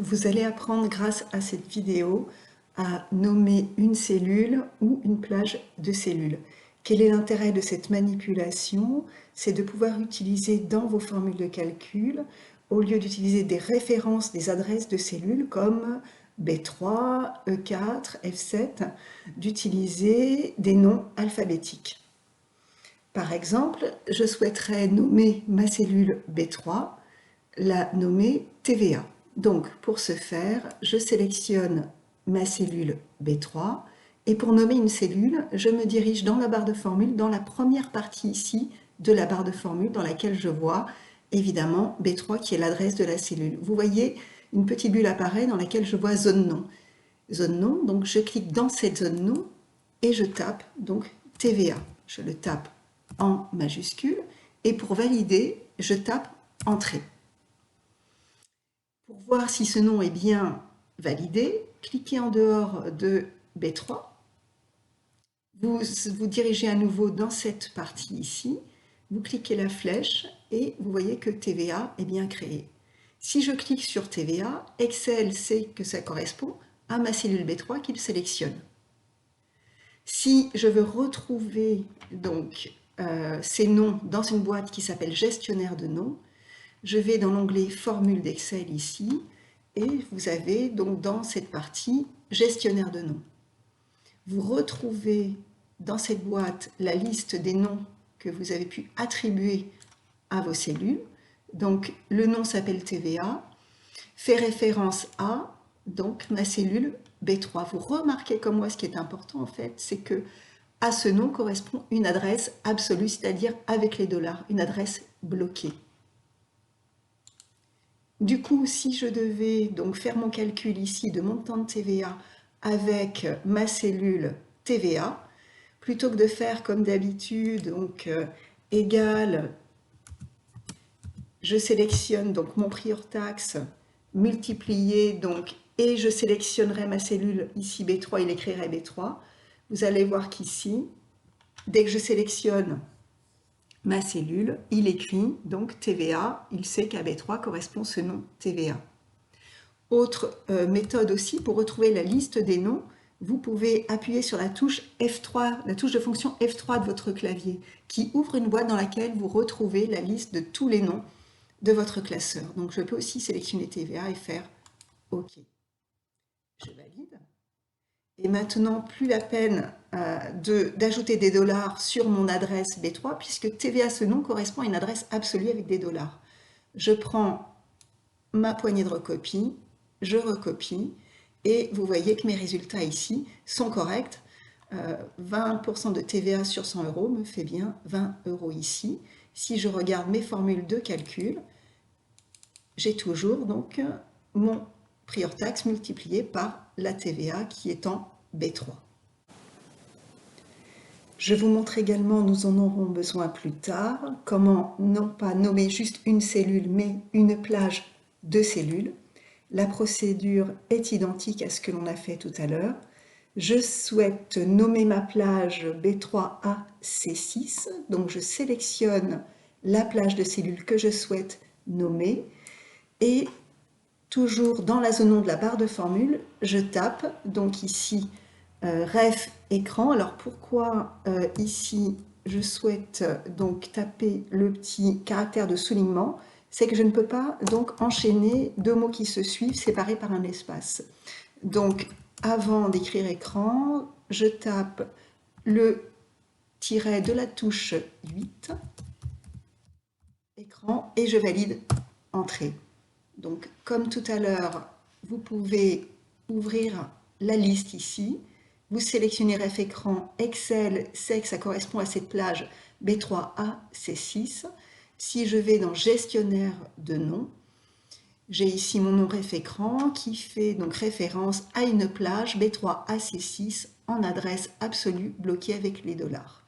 Vous allez apprendre grâce à cette vidéo à nommer une cellule ou une plage de cellules. Quel est l'intérêt de cette manipulation? C'est de pouvoir utiliser dans vos formules de calcul, au lieu d'utiliser des références, des adresses de cellules comme B3, E4, F7, d'utiliser des noms alphabétiques. Par exemple, je souhaiterais nommer ma cellule B3, la nommer TVA. Donc, pour ce faire, je sélectionne ma cellule B3 et pour nommer une cellule, je me dirige dans la barre de formule, dans la première partie ici de la barre de formule dans laquelle je vois évidemment B3 qui est l'adresse de la cellule. Vous voyez, une petite bulle apparaît dans laquelle je vois zone nom. Zone nom, donc je clique dans cette zone nom et je tape donc TVA. Je le tape en majuscule et pour valider, je tape Entrée. Pour voir si ce nom est bien validé, cliquez en dehors de B3. Vous vous dirigez à nouveau dans cette partie ici. Vous cliquez la flèche et vous voyez que TVA est bien créé. Si je clique sur TVA, Excel sait que ça correspond à ma cellule B3 qu'il sélectionne. Si je veux retrouver donc ces noms dans une boîte qui s'appelle gestionnaire de noms, je vais dans l'onglet Formule d'Excel ici, et vous avez donc dans cette partie Gestionnaire de noms. Vous retrouvez dans cette boîte la liste des noms que vous avez pu attribuer à vos cellules. Donc le nom s'appelle TVA, fait référence à donc ma cellule B3. Vous remarquez comme moi ce qui est important en fait, c'est que à ce nom correspond une adresse absolue, c'est-à-dire avec les dollars, une adresse bloquée. Du coup, si je devais donc faire mon calcul ici de montant de TVA avec ma cellule TVA, plutôt que de faire comme d'habitude, donc égal, je sélectionne donc mon prix hors taxe multiplié donc et je sélectionnerai ma cellule ici B3, il écrirait B3. Vous allez voir qu'ici, dès que je sélectionne ma cellule, il écrit donc TVA, il sait qu'à B3 correspond ce nom TVA. Autre méthode aussi, pour retrouver la liste des noms, vous pouvez appuyer sur la touche F3, la touche de fonction F3 de votre clavier, qui ouvre une boîte dans laquelle vous retrouvez la liste de tous les noms de votre classeur. Donc je peux aussi sélectionner TVA et faire OK. Je valide. Et maintenant, plus la peine d'ajouter des dollars sur mon adresse B3, puisque TVA, ce nom, correspond à une adresse absolue avec des dollars. Je prends ma poignée de recopie, je recopie, et vous voyez que mes résultats ici sont corrects. 20% de TVA sur 100 € me fait bien 20 € ici. Si je regarde mes formules de calcul, j'ai toujours donc mon prix hors taxe multiplié par la TVA qui est en B3. Je vous montre également, nous en aurons besoin plus tard, comment non pas nommer juste une cellule, mais une plage de cellules. La procédure est identique à ce que l'on a fait tout à l'heure. Je souhaite nommer ma plage B3AC6, donc je sélectionne la plage de cellules que je souhaite nommer et toujours dans la zone nom de la barre de formule, je tape, donc ici, ref écran. Alors pourquoi ici je souhaite donc taper le petit caractère de soulignement? C'est que je ne peux pas donc enchaîner deux mots qui se suivent séparés par un espace. Donc avant d'écrire écran, je tape le tiret de la touche 8, écran, et je valide Entrée. Donc, comme tout à l'heure, vous pouvez ouvrir la liste ici. Vous sélectionnez Ref écran, Excel sait que ça correspond à cette plage B3AC6. Si je vais dans Gestionnaire de noms, j'ai ici mon nom Ref écran qui fait donc référence à une plage B3AC6 en adresse absolue bloquée avec les dollars.